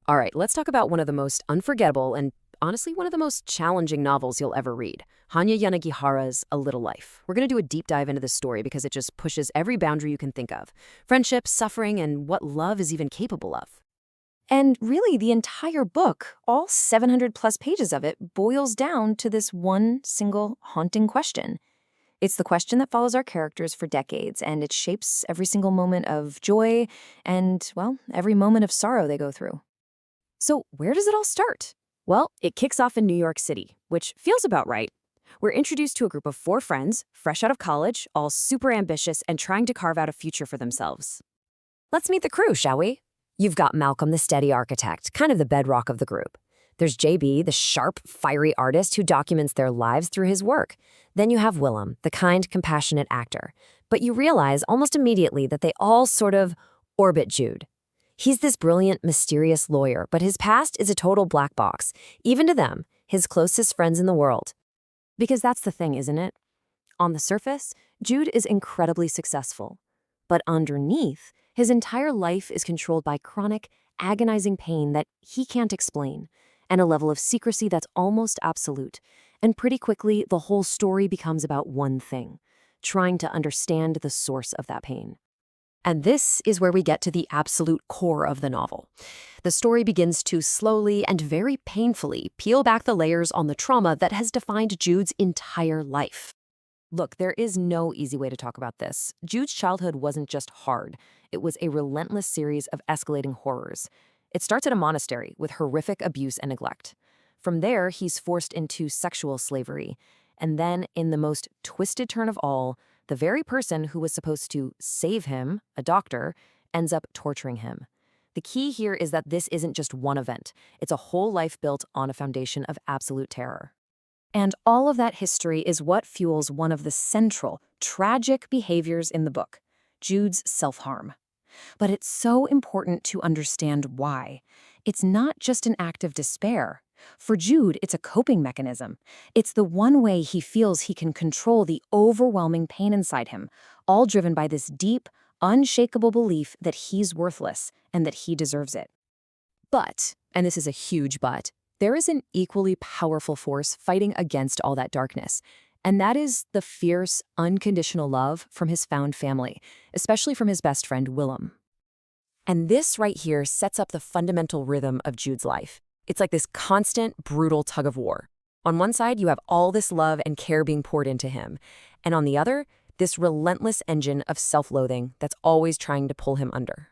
All right, let's talk about one of the most unforgettable and honestly one of the most challenging novels you'll ever read. Hanya Yanagihara's A Little Life. We're going to do a deep dive into this story because it just pushes every boundary you can think of. Friendship, suffering, and what love is even capable of. And really, the entire book, all 700 plus pages of it, boils down to this one single haunting question. It's the question that follows our characters for decades, and it shapes every single moment of joy and, well, every moment of sorrow they go through. So, where does it all start? Well, it kicks off in New York City, which feels about right. We're introduced to a group of four friends, fresh out of college, all super ambitious and trying to carve out a future for themselves. Let's meet the crew, shall we? You've got Malcolm, the steady architect, kind of the bedrock of the group. There's JB, the sharp, fiery artist who documents their lives through his work. Then you have Willem, the kind, compassionate actor. But you realize almost immediately that they all sort of orbit Jude. He's this brilliant, mysterious lawyer, but his past is a total black box, even to them, his closest friends in the world. Because that's the thing, isn't it? On the surface, Jude is incredibly successful. But underneath, his entire life is controlled by chronic, agonizing pain that he can't explain, and a level of secrecy that's almost absolute. And pretty quickly, the whole story becomes about one thing: trying to understand the source of that pain. And this is where we get to the absolute core of the novel. The story begins to slowly and very painfully peel back the layers on the trauma that has defined Jude's entire life. Look, there is no easy way to talk about this. Jude's childhood wasn't just hard. It was a relentless series of escalating horrors. It starts at a monastery with horrific abuse and neglect. From there, he's forced into sexual slavery. And then, in the most twisted turn of all, the very person who was supposed to save him, a doctor, ends up torturing him. The key here is that this isn't just one event. It's a whole life built on a foundation of absolute terror. And all of that history is what fuels one of the central, tragic behaviors in the book: Jude's self-harm. But it's so important to understand why. It's not just an act of despair. For Jude, it's a coping mechanism. It's the one way he feels he can control the overwhelming pain inside him, all driven by this deep, unshakable belief that he's worthless and that he deserves it. But, and this is a huge but, there is an equally powerful force fighting against all that darkness, and that is the fierce, unconditional love from his found family, especially from his best friend, Willem. And this right here sets up the fundamental rhythm of Jude's life. It's like this constant, brutal tug of war. On one side, you have all this love and care being poured into him, and on the other, this relentless engine of self-loathing that's always trying to pull him under.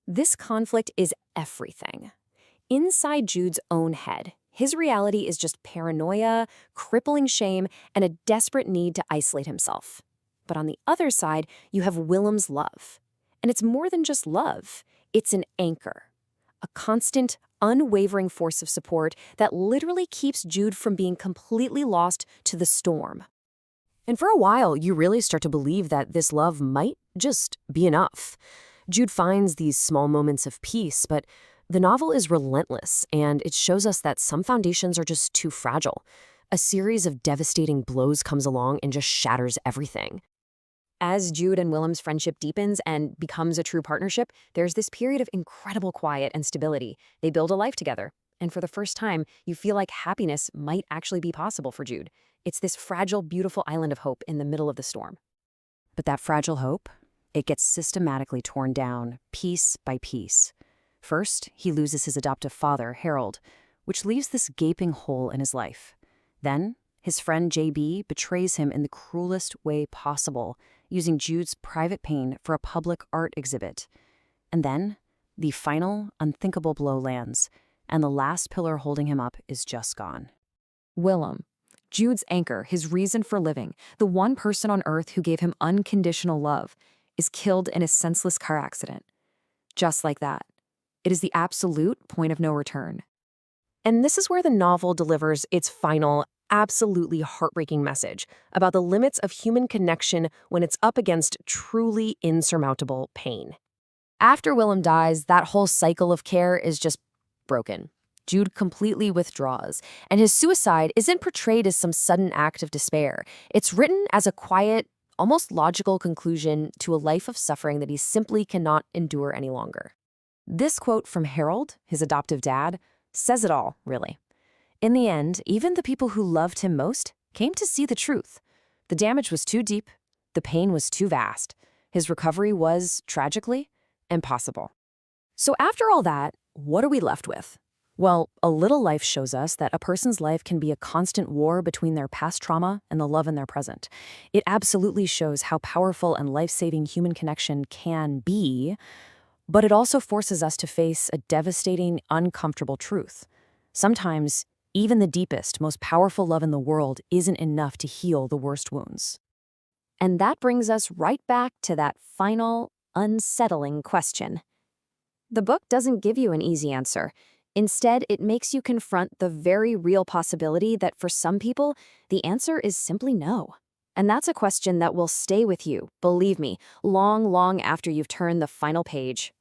This conflict is everything. Inside Jude's own head, his reality is just paranoia, crippling shame, and a desperate need to isolate himself. But on the other side, you have Willem's love. And it's more than just love. It's an anchor. A constant, unwavering force of support that literally keeps Jude from being completely lost to the storm. And for a while, you really start to believe that this love might just be enough. Jude finds these small moments of peace, but the novel is relentless, and it shows us that some foundations are just too fragile. A series of devastating blows comes along and just shatters everything. As Jude and Willem's friendship deepens and becomes a true partnership, there's this period of incredible quiet and stability. They build a life together, and for the first time, you feel like happiness might actually be possible for Jude. It's this fragile, beautiful island of hope in the middle of the storm. But that fragile hope, it gets systematically torn down, piece by piece. First, he loses his adoptive father, Harold, which leaves this gaping hole in his life. Then, his friend JB betrays him in the cruelest way possible, using Jude's private pain for a public art exhibit. And then, the final, unthinkable blow lands, and the last pillar holding him up is just gone. Willem, Jude's anchor, his reason for living, the one person on earth who gave him unconditional love, is killed in a senseless car accident. Just like that. It is the absolute point of no return. And this is where the novel delivers its final, absolutely heartbreaking message about the limits of human connection when it's up against truly insurmountable pain. After Willem dies, that whole cycle of care is just broken. Jude completely withdraws, and his suicide isn't portrayed as some sudden act of despair. It's written as a quiet, almost logical conclusion to a life of suffering that he simply cannot endure any longer. This quote from Harold, his adoptive dad, says it all, really. In the end, even the people who loved him most came to see the truth. The damage was too deep, the pain was too vast. His recovery was, tragically, impossible. So after all that, what are we left with? Well, A Little Life shows us that a person's life can be a constant war between their past trauma and the love in their present. It absolutely shows how powerful and life-saving human connection can be, but it also forces us to face a devastating, uncomfortable truth. Sometimes, even the deepest, most powerful love in the world isn't enough to heal the worst wounds. And that brings us right back to that final, unsettling question. The book doesn't give you an easy answer. Instead, it makes you confront the very real possibility that for some people, the answer is simply no. And that's a question that will stay with you, believe me, long, long after you've turned the final page.